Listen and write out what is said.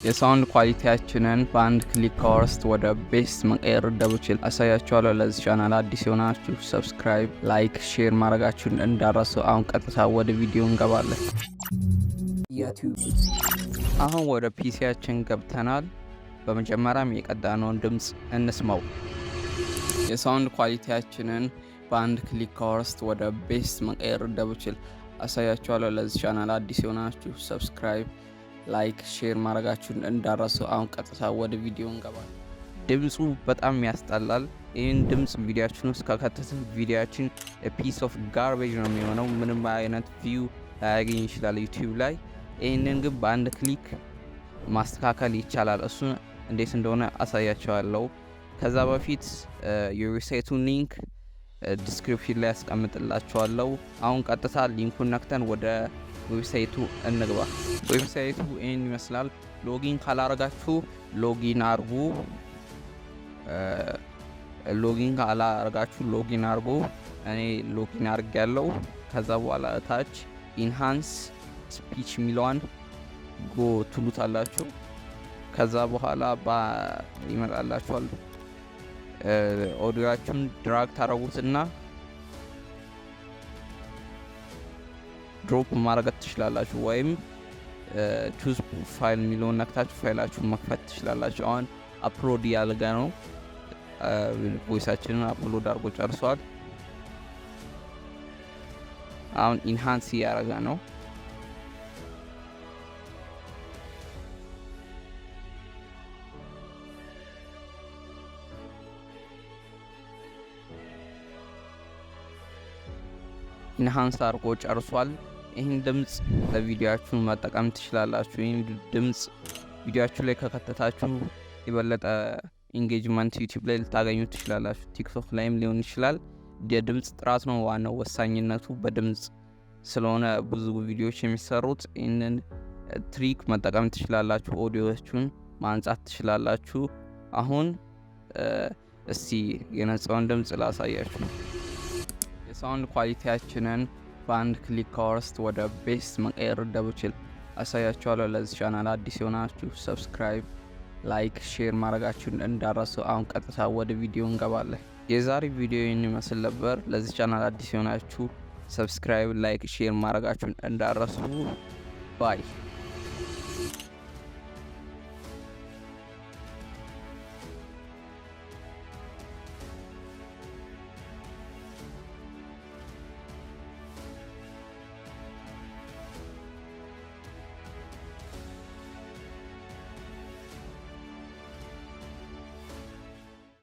የሳውንድ ኳሊቲያችንን በአንድ ክሊክ ከወርስት ወደ ቤስት መቀየር እንደምችል አሳያችኋለሁ። ለዚህ ቻናል አዲስ የሆናችሁ ሰብስክራይብ፣ ላይክ፣ ሼር ማድረጋችሁን እንዳትረሱ። አሁን ቀጥታ ወደ ቪዲዮ እንገባለን። አሁን ወደ ፒሲያችን ገብተናል። በመጀመሪያም የቀዳነውን ድምፅ እንስማው። የሳውንድ ኳሊቲያችንን በአንድ ክሊክ ከወርስት ወደ ቤስት መቀየር እንደምችል አሳያችኋለሁ። ለዚህ ቻናል አዲስ የሆናችሁ ሰብስክራይብ፣ ላይክ፣ ሼር ማድረጋችሁን እንዳትረሱ። አሁን ቀጥታ ወደ ቪዲዮ እንገባለን። ድምፁ በጣም ያስጠላል። ይህን ድምፅ ቪዲዮአችን ውስጥ ከከተትን ቪዲዮአችን ፒስ ኦፍ ጋርቤጅ ነው የሚሆነው። ምንም አይነት ቪው ላያገኝ ይችላል ዩቲዩብ ላይ። ይህንን ግን በአንድ ክሊክ ማስተካከል ይቻላል። እሱን እንዴት እንደሆነ አሳያቸዋለሁ። ከዛ በፊት የዌብሳይቱን ሊንክ ዲስክሪፕሽን ላይ ያስቀምጥላችኋለሁ። አሁን ቀጥታ ሊንኩን ነክተን ወደ ዌብሳይቱ እንግባ። ዌብሳይቱ ይህን ይመስላል። ሎጊን ካላረጋችሁ ሎጊን አርጉ። እኔ ሎጊን አርግ ያለው። ከዛ በኋላ እታች ኢንሃንስ ስፒች ሚለዋን ጎ ትሉታላችሁ። ከዛ በኋላ ይመጣላችኋል። ኦዲዮአችሁን ድራግ ታረጉትና ድሮፕ ማድረግ ትችላላችሁ፣ ወይም ቹዝ ፋይል የሚለውን ነክታችሁ ፋይላችሁን መክፈት ትችላላችሁ። አሁን አፕሎድ ያደረገ ነው። ቮይሳችንን አፕሎድ አድርጎ ጨርሷል። አሁን ኢንሃንስ እያደረገ ነው። ኢንሃንስ አድርጎ ጨርሷል። ይህን ድምፅ ለቪዲዮአችሁ መጠቀም ትችላላችሁ። ይህን ድምፅ ቪዲዮአችሁ ላይ ከከተታችሁ የበለጠ ኢንጌጅመንት ዩቲዩብ ላይ ልታገኙ ትችላላችሁ። ቲክቶክ ላይም ሊሆን ይችላል። የድምፅ ጥራት ነው ዋናው ወሳኝነቱ። በድምፅ ስለሆነ ብዙ ቪዲዮዎች የሚሰሩት። ይህንን ትሪክ መጠቀም ትችላላችሁ። ኦዲዮዎቹን ማንጻት ትችላላችሁ። አሁን እስቲ የነጻውን ድምፅ ላሳያችሁ። የሳውንድ ኳሊቲያችንን በአንድ ክሊክ ከወርስት ወደ ቤስት መቀየር እንደምችል አሳያችኋለሁ። ለዚህ ቻናል አዲስ የሆናችሁ ሰብስክራይብ፣ ላይክ፣ ሼር ማድረጋችሁን እንዳትረሱ። አሁን ቀጥታ ወደ ቪዲዮ እንገባለን። የዛሬ ቪዲዮ ይህን ይመስል ነበር። ለዚህ ቻናል አዲስ የሆናችሁ ሰብስክራይብ፣ ላይክ፣ ሼር ማድረጋችሁን እንዳትረሱ። ባይ